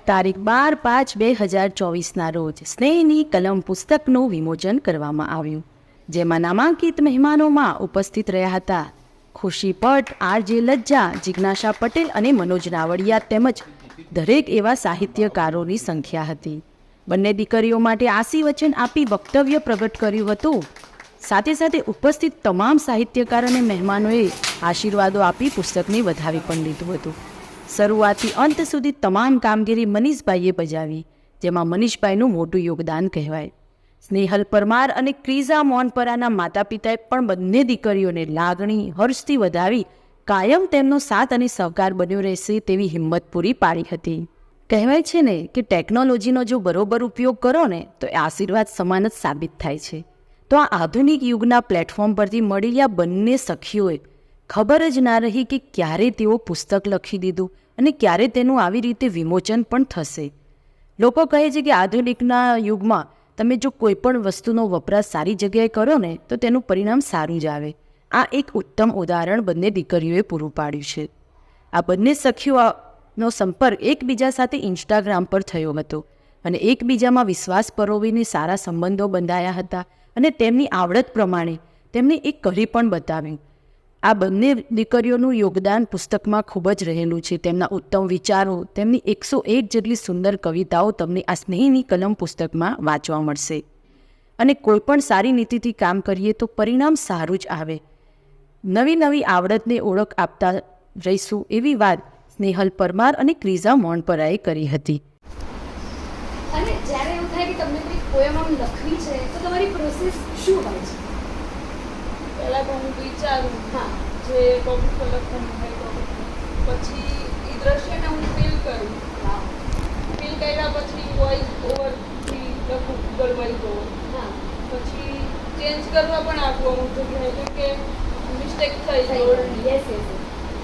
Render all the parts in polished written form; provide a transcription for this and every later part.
તારીખ 12/5/2024ના રોજ સ્નેહની કલમ પુસ્તકનું વિમોચન કરવામાં આવ્યું, જેમાં નામાંકિત મહેમાનોમાં ઉપસ્થિત રહ્યા હતા ખુશી ભટ્ટ, આરજે લજ્જા, જિજ્ઞાસા પટેલ અને મનોજ નાવડિયા તેમજ દરેક એવા સાહિત્યકારોની સંખ્યા હતી. બંને દીકરીઓ માટે આશીર્વચન આપી વક્તવ્ય પ્રગટ કર્યું હતું. સાથે સાથે ઉપસ્થિત તમામ સાહિત્યકાર અને મહેમાનોએ આશીર્વાદો આપી પુસ્તકને વધાવી પણ લીધું હતું. શરૂઆતથી અંત સુધી તમામ કામગીરી મનીષભાઈએ બજાવી, જેમાં મનીષભાઈનું મોટું યોગદાન કહેવાય. સ્નેહલ પરમાર અને ક્રિઝા મોનપરાના માતા પિતાએ પણ બંને દીકરીઓને લાગણી હર્ષથી વધાવી કાયમ તેમનો સાથ અને સહકાર બન્યો રહેશે તેવી હિંમત પૂરી પાડી હતી. કહેવાય છે ને કે ટેકનોલોજીનો જો બરોબર ઉપયોગ કરો ને તો એ આશીર્વાદ સમાન જ સાબિત થાય છે. તો આ આધુનિક યુગના પ્લેટફોર્મ પરથી મળેલા બંને સખીઓએ ખબર જ ના રહી કે ક્યારે તેઓ પુસ્તક લખી દીધું અને ક્યારે તેનું આવી રીતે વિમોચન પણ થશે. લોકો કહે છે કે આધુનિકના યુગમાં તમે જો કોઈ પણ વસ્તુનો વપરાશ સારી જગ્યાએ કરો ને તો તેનું પરિણામ સારું જ આવે. આ એક ઉત્તમ ઉદાહરણ બંને દીકરીઓએ પૂરું પાડ્યું છે. આ બંને સખીઓનો સંપર્ક એકબીજા સાથે ઇન્સ્ટાગ્રામ પર થયો હતો અને એકબીજામાં વિશ્વાસ પરોવીને સારા સંબંધો બંધાયા હતા અને તેમની આવડત પ્રમાણે તેમને એક કરી પણ બતાવ્યું. આ બંને દીકરીઓનું યોગદાન પુસ્તકમાં ખૂબ જ રહેલું છે. તેમના ઉત્તમ વિચારો, તેમની 101 જેટલી સુંદર કવિતાઓ તમને આ સ્નેહની કલમ પુસ્તકમાં વાંચવા મળશે. અને કોઈ પણ સારી નીતિથી કામ કરીએ તો પરિણામ સારું જ આવે. નવી નવી આવડતને ઓળખ આપતા રહીશું એવી વાત સ્નેહલ પરમાર અને ક્રિઝા મોનપરાએ કરી હતી. અને જ્યારે એવું થાય કે તમને કોઈ પોએમ આમ લખવી છે તો તમારી પ્રોસેસ શું હોય છે? પહેલાં તો હું વિચારું હા, જે ટોપિક પર લખવાનું હોય ટોપિક, પછી એ દ્રશ્યને હું ફીલ કરું. ફીલ કર્યા પછી વોઇસ ઓવરથી લખું, ગૂગલ વોઇસ ઓવર. હા, પછી ચેન્જ કરવા પણ આપું અમુક જગ્યાએ, કેમ કે મિસ્ટેક થઈ યસ યસ.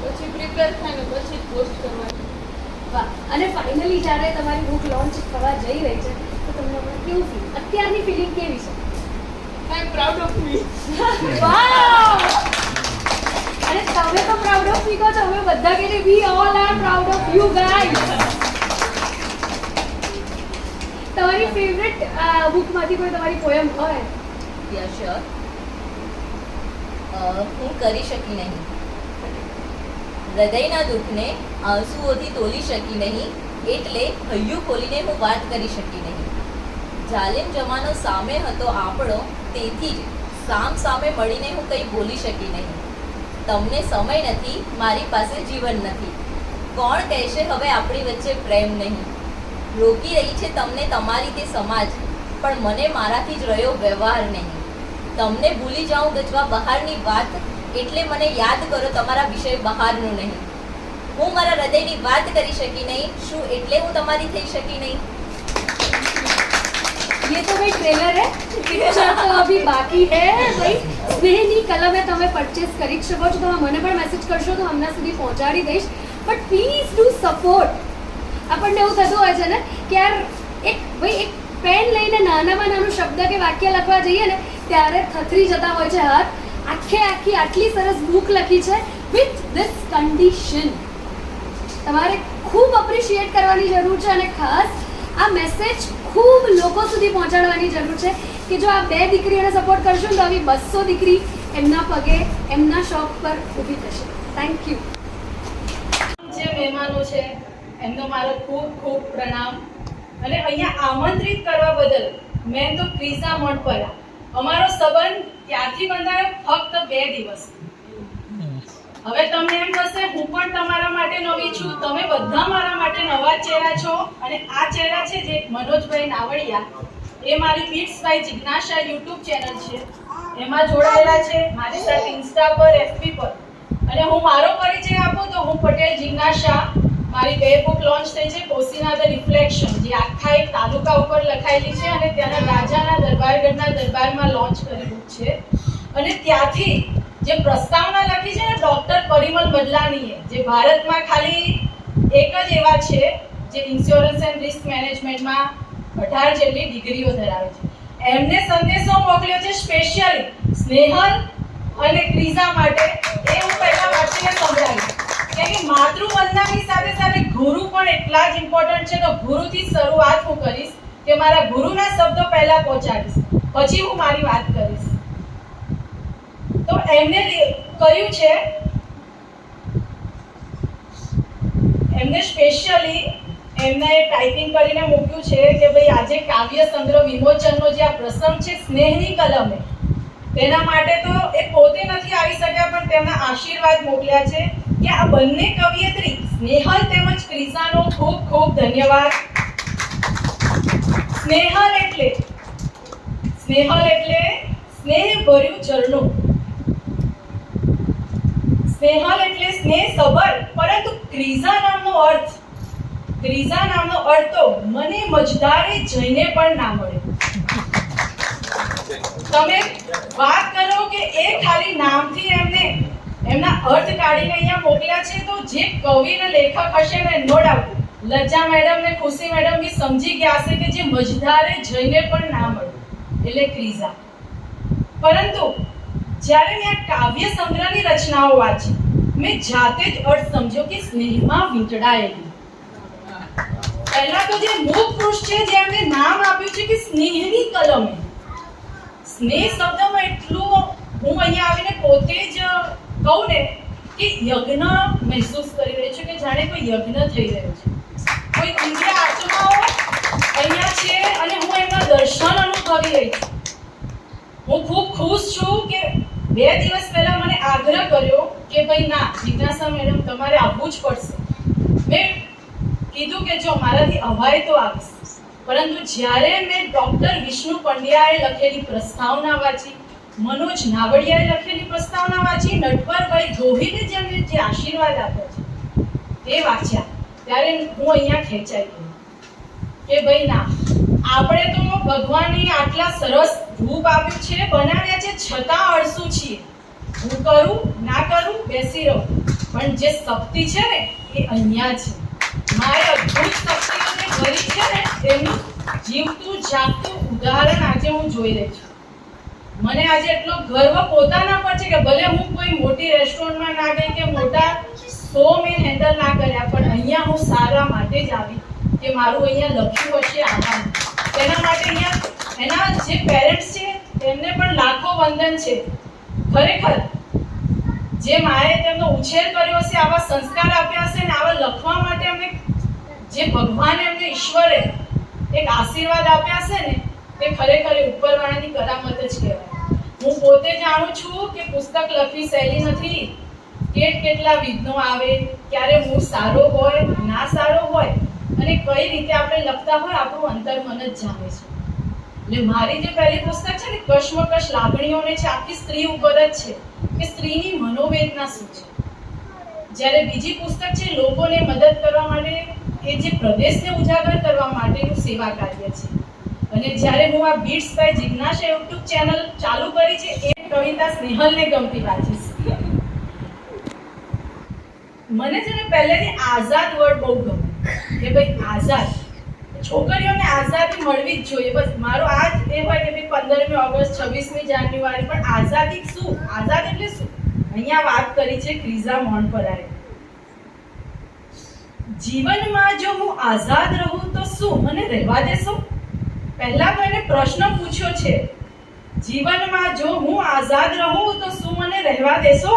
પછી પ્રિપેર થાય ને પછી પોસ્ટ કરવાની. વાહ. અને ફાઇનલી જ્યારે તમારી બુક લોન્ચ થવા જઈ રહી છે તો તમને હમણાં કેવું ફીલ, અત્યારની ફિલિંગ કેવી છે? આઈ એમ પ્રાઉડ ઓફ મી. વાવ. અને તમે તો પ્રાઉડ ઓફ મી કહો છો, અમે બધા કહે છે we all are proud of you guys. તમારી ફેવરેટ બુકમાંથી કોઈ તમારી પોએમ હોય? યા શ્યોર. હું કરી શકી નહીં, હૃદયના દુઃખને આંસુઓથી તોલી શકી નહીં, એટલે હૈયું ખોલીને હું વાત કરી શકી નહીં. જાલિમ જમાનો સામે હતો આપણો, તેથી જ સામ સામે મળીને હું કંઈ બોલી શકી નહીં. તમને સમય નથી, મારી પાસે જીવન નથી. કોણ કહેશે હવે આપણી વચ્ચે પ્રેમ નહીં? રોકી રહી છે તમને તમારી તે સમાજ, પણ મને મારાથી જ રહ્યો વ્યવહાર નહીં. તમને ભૂલી જાઉં ગજવા બહારની વાત, એટલે મને યાદ કરો તમારા વિષય બહારનું નહીં. હું મારા હૃદયની વાત કરી શકી નહીં, શું એટલે હું તમારી થઈ શકી નહીં? ये तो भाई ट्रेलर है, पिक्चर तो अभी बाकी है भाई. સ્નેહની કલમે તમે પરચેસ કરી શકો છો. તમે મને પણ મેસેજ કરશો તો હમણાં સુધી પહોંચાડી દઈશ. But please do support. આપણને એવું થતું હોય છે ને કે યાર એક પેન લઈને નાનામાં નાનું શબ્દ કે વાક્ય લખવા જઈએ ને ત્યારે થથરી જતા હોય છે હાથ. આખી આટલી સરસ બુક લખી છે વિથ ધીસ કન્ડિશન. તમારે ખૂબ અપ્રિશિએટ કરવાની જરૂર છે અને ખાસ આ મેસેજ ખૂબ લોકો સુધી પહોંચાડવાની જરૂર છે કે જો આ બે દીકરીઓને સપોર્ટ કરશો ને તો આવી 200 દીકરી એમના પગે એમના શોખ પર ઊભી થશે. Thank you. જે મહેમાનો છે એમનો મારો ખૂબ ખૂબ પ્રણામ, અને અહીંયા આમંત્રિત કરવા બદલ મેં તો ક્રિઝા મોનપરા. અમારો સંબંધ ત્યાંથી બંધાયો ફક્ત 2 દિવસ. હવે તમને એમ થશે હું પણ તમારા માટે નવી છું, તમે બધા મારા માટે નવા ચહેરા છો. અને આ ચહેરા છે જે મનોજભાઈ નાવડિયા, એ મારી બીટ્સ બાય જિજ્ઞાસા યુટ્યુબ ચેનલ છે, એમાં જોડાયેલા છે મારી સાથે ઇન્સ્ટા પર, એફબી પર. અને હું મારો પરિચય આપું તો હું પટેલ જિજ્ઞાસા. મારી 2 બુક લોન્ચ થઈ છે, કોસીના ધ રિફ્લેક્શન, જે આખા એક તાલુકા ઉપર લખાયેલી છે અને ત્યાંના રાજાના દરબારગઢના દરબારમાં લોન્ચ કરેલું છે. અને ત્યાંથી જે પ્રસ્તાવના લખી છે ને ડૉક્ટર પરિમલ બદલાણીએ, જે ભારતમાં ખાલી એક જ એવા છે જે ઇન્સ્યોરન્સ એન્ડ રિસ્ક મેનેજમેન્ટમાં 18 જેટલી ડિગ્રીઓ ધરાવે છે, એમને સંદેશો મોકલ્યો છે સ્પેશિયલી સ્નેહલ અને ક્રિઝા માટે. એ હું પહેલા વાંચીને સંભળાવીશ, કેમ કે માતૃવંદનાની સાથે સાથે ગુરુ પણ એટલા જ ઇમ્પોર્ટન્ટ છે તો ગુરુથી શરૂઆત હું કરીશ કે મારા ગુરુના શબ્દો પહેલા પહોંચાડીશ, પછી હું મારી વાત કરીશ. તો એમને કહ્યું છે, એમને સ્પેશિયલી એમને ટાઈપિંગ કરીને મૂક્યું છે કે ભાઈ આજે કાવ્ય સંગ્રહ વિમોચનનો જે આ પ્રસંગ છે સ્નેહની કલમે, તેના માટે તો એ પોતે નથી આવી શક્યા, પણ તેમના આશીર્વાદ મોકલ્યા છે કે આ બંને કવિયત્રી સ્નેહલ તેમજ ક્રિઝાનો ખૂબ ખૂબ ધન્યવાદ. સ્નેહલ એટલે સ્નેહ ભર્યું ઝરણું, સ્નેહલ એટલે સ્નેહ સબર, પરંતુ ક્રિઝા નામનો અર્થ તો મને મજદારે જઈને પણ ના મળે. તમે વાત કરો કે એ ખાલી નામથી એમને એમના અર્થ કાઢીને અહીંયા મોકલ્યા છે, તો જે કવિ ને લેખક હશે ને, નો ડાઉટ લજ્જા મેડમ ને ખુશી મેડમ બી સમજી ગયા હશે કે જે મજદારે જઈને પણ ના મળે એટલે ક્રિઝા. પરંતુ જ્યારે મેં આ કાવ્ય સંગ્રહની રચનાઓ વાંચી, મેં જાતે જ અર્થ સમજ્યો કે સ્નેહમાં વીંટળાયેલી. પહેલા તો જે મુખ પુરુષ છે, જે એમને નામ આપ્યું છે કે સ્નેહની કલમે, સ્નેહ શબ્દમાં એટલું હું અહીંયા આવીને પોતે જ કહું ને કે યજ્ઞ મહેસૂસ કરી રહી છું, કે જાણે કોઈ યજ્ઞ થઈ રહ્યો છે. કોઈ દિવ્ય આત્માઓ અહીંયા છે અને હું એમના દર્શન અનુભવી રહી છું. હું ખૂબ ખુશ છું કે 2 દિવસ પહેલા મને આગ્રહ કર્યો કે ભાઈ ના જિજ્ઞાસા મેડમ તમારે આવવું જ પડશે. મેં કીધું કે જો મારાથી અવાય તો આવીશ, પરંતુ જ્યારે મેં ડોક્ટર વિષ્ણુ પંડ્યાએ લખેલી પ્રસ્તાવના વાંચી, મનોજ નાવડિયાએ લખેલી પ્રસ્તાવના વાંચી, નટવરભાઈ ગોહિલે જેમને જે આશીર્વાદ આપ્યા છે તે વાંચ્યા, ત્યારે હું અહીંયા ખેંચાઈ ગઈ કે ભાઈ ના, આપણે તો ભગવાનને આટલા સરસ રૂપ આપ્યું છે, બનાવ્યા છે, છતાં અળસુ છીએ. હું કરું ના કરું, બેસી રહું, પણ જે શક્તિ છે ને એ અહીંયા છે. મારે અદ્ભુત શક્તિઓને ભરી છે ને, તેનું જીવતું જાગતું ઉદાહરણ આજે હું જોઈ રહી છું. મને આજે એટલો ગર્વ પોતાના પર છે કે ભલે હું કોઈ મોટી રેસ્ટોરન્ટમાં ના ગઈ કે મોટા શો મેં હેન્ડલ ના કર્યા, પણ અહીંયા હું સારા માટે જ આવી કે મારું અહીંયા લખ્યું હશે આવવાનું. તેના માટે અહીંયા એના જે પેરેન્ટ્સ છે તેમને પણ લાખો વંદન છે. ખરેખર જે માએ તેમનો ઉછેર કર્યો હશે, આવા સંસ્કાર આપ્યા હશે ને આવા લખવા માટે અમને જે ભગવાન એમને ઈશ્વરે એક આશીર્વાદ આપ્યા હશે ને, તે ખરેખર ઉપરવાળાની કરામત જ કહેવાય. હું પોતે જાણું છું કે પુસ્તક લખવી સહેલી નથી. કેટલા વિઘ્નો આવે, ક્યારે મૂળ સારો હોય, ના સારો હોય, અને કઈ રીતે આપણે લખતા હોય આપણું અંતર્મન જ જાણે છે. એટલે મારી જે પહેલી પુસ્તક છે ને, કશ્મકશ લાગણીઓને છે, આખી સ્ત્રી ઉપર જ છે કે સ્ત્રીની મનોવેદના શું છે. જ્યારે બીજી પુસ્તક છે લોકોને મદદ કરવા માટે, કે જે પ્રદેશને ઉજાગર કરવા માટેનું સેવા કાર્ય છે. અને જ્યારે હું આ બીટ્સ બાય જિજ્ઞાસા યુટ્યુબ ચેનલ ચાલુ કરી છે, એ કવિતા સ્નેહલને ગમતી વાંચીશ. મને છે ને પહેલેથી આઝાદ વર્ડ બહુ ગમે કે ભાઈ આઝાદ, છોકરીઓને આઝાદી મળવી જ જોઈએ. બસ મારો આ જ એ હોય કે ભાઈ 15મી ઓગસ્ટ, 26મી જાન્યુઆરી, પણ આઝાદી શું? આઝાદ એટલે શું? અહીંયા વાત કરી છે ક્રિઝા મોન્ટપરાએ. જીવનમાં જો હું આઝાદ રહું તો શું મને રહેવા દેશો? પહેલા તો એને પ્રશ્ન પૂછ્યો છે, જીવનમાં જો હું આઝાદ રહું તો શું મને રહેવા દેશો?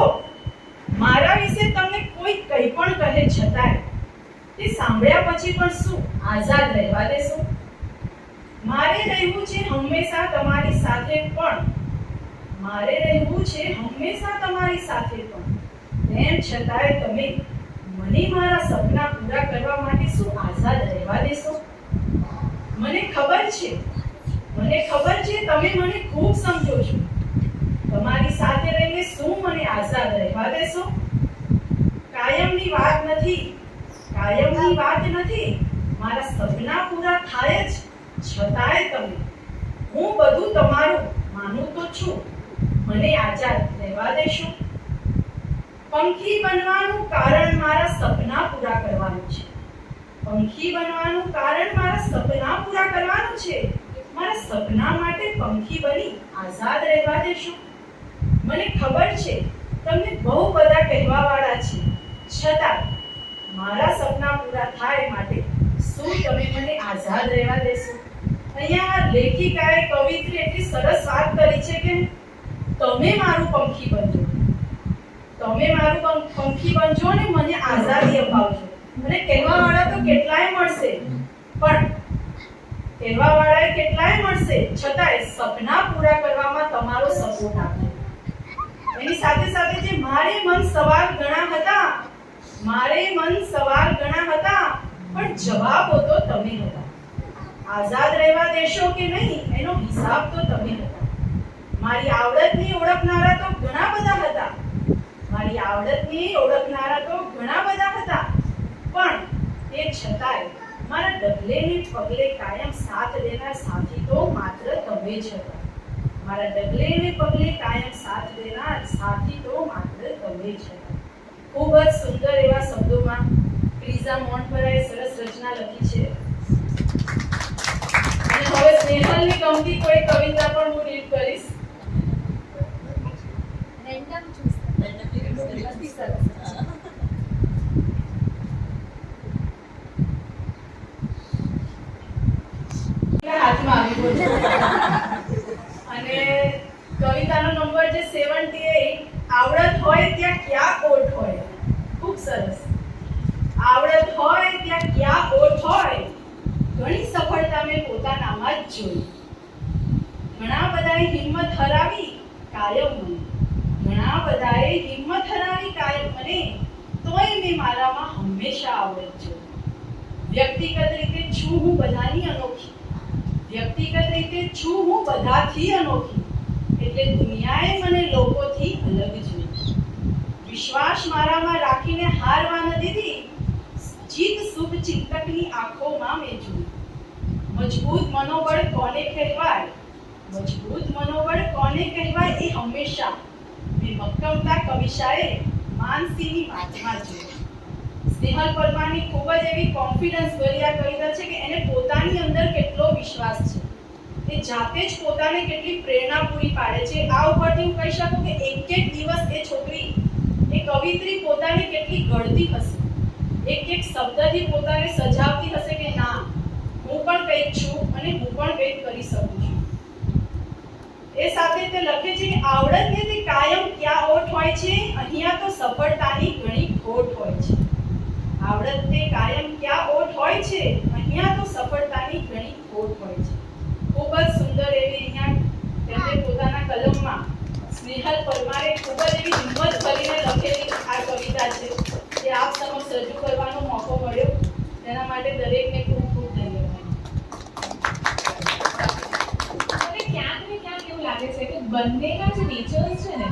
મારા વિશે તમને કોઈ કંઈ પણ કહે છતાંય તે સાંભળ્યા પછી પણ શું આઝાદ રહેવા દેશો? મારે રહેવું છે હંમેશા તમારી સાથે, પણ મારે રહેવું છે હંમેશા તમારી સાથે, પણ તેમ છતાંય તમે મને મારા સપના પૂરા કરવા માટે શું આઝાદ રહેવા દેશો? મને ખબર છે તમે મને ખૂબ સમજો છો. તમારી સાથે રહીને શું મને આઝાદ રહેવા દેશો? કાયમની વાત નથી, મારા સપના પૂરા થાય જ, છતાંય તમે, હું બધું તમારું માનું તો છું, મને આઝાદ રહેવા દેશો? પંખી બનવાનું કારણ મારા સપના પૂરા કરવાનું છે. મારા સપના માટે પંખી બની આઝાદ રહેવા દેશો? મને ખબર છે તમને બહુ બધા કહેવા વાળા છે, છતાં મારા સપના પૂરા થાય માટે શું આઝાદ રહેવા દેશું. અહીંયા લેખિકાએ કવિત્રી એટલી સરસ વાત કરી છે કે તમે મારું પંખી બનજો, તમે મારું પંખી બનજો ને મને આઝાદી અપાવજો. અને કહેવાવાળા તો કેટલાય મળશે, પણ કહેવાવાળાએ કેટલાય મળશે, છતાંય સપના પૂરા કરવામાં તમારો સપોર્ટ આપજો. એની સાથે સાથે જે મારે મન સવાલ ઘણા હતા, પણ જવાબો તો તમે હતા. આઝાદ રહેવા દેશો કે નહીં એનો હિસાબ તો તમે હતા. મારી આવડતની ઓળખનારા તો ઘણા બધા હતા, પણ તે છતાંય મારા ડગલે ને પગલે કાયમ સાથ દેનાર સાથી તો માત્ર તમે જ હતા. મારા ડગલે ને પગલે કાયમ સાથ દેનાર સાથી તો માત્ર તમે જ હતા. ખૂબ જ સુંદર એવા શબ્દોમાં ક્રિઝા મોન્ટપરાએ સરસ રચના લખી છે. અને હવે સ્નેહલની ગમતી કોઈ કવિતા પણ હું રીડ કરીશ. રેન્ડમ ચૂઝ બધી સરસ. હાથમાં આવી ગયો અને કવિતાનો નંબર જે 78, આવડત હોય ત્યાં ક્યાં ઓટ હોય. ખૂબ સરસ. આવડત હોય ત્યાં ક્યાં ઓટ હોય, ઘણી સફળતા મેં પોતાનામાં જ જોઈ. ઘણા બધાએ હિંમત હરાવી કાયમ મને, તોય મેં મારામાં હંમેશા આવડત જોઈ. વ્યક્તિગત રીતે છું હું બધાથી અનોખી, એટલે દુનિયાએ મને લોકોથી અલગ જોઈ. વિશ્વાસ મારામાં રાખીને હારવા ન દીધી, જીત શુભ ચિંતકની આંખોમાં મેં જોઈ. મજબૂત મનોબળ કોને કહેવાય એ હંમેશા મેં મક્કમતા કવિશાએ માનસીની વાતમાં જોઈ. સ્નેહલ પરમારની ખૂબ જ એવી કોન્ફિડન્સ ભરી આ કવિતા છે કે એને પોતાની અંદર કેટલો વિશ્વાસ છે, એ જાતે જ પોતાને કેટલી પ્રેરણા પૂરી પાડે છે. આ ઉપરથી હું કહી શકું કે એક દિવસ એ છોકરી એ કવિત્રી પોતાને કેટલી ઘડતી હશે, એક શબ્દથી પોતાને સજાવતી હશે કે ના હું પણ કંઈક છું અને હું પણ કંઈક કરી શકું છું. એ સાથે તે લખે છે કે આવડતને તે કાયમ ક્યાં ઓટ હોય છે, અહીંયા તો સફળતાની ઘણી ખોટ હોય છે. આવડત તે કાયમ ક્યાં ઓટ હોય છે, અહીંયા તો સફળતાની ઘણી ખોટ હોય છે. ખૂબ જ સુંદર એવી અહીંયા તેમણે પોતાના કલમમાં સ્નેહલ પરમારે ખૂબ જ એવી હિંમત ભરીને લખેલી આ કવિતા છે જે આપ સમક્ષ રજૂ કરવાનો મોકો મળ્યો, તેના માટે દરેકને ખૂબ ખૂબ ધન્યવાદ. ક્યાંક ને ક્યાંક એવું લાગે છે કે બંનેના જે નેચર્સ છે ને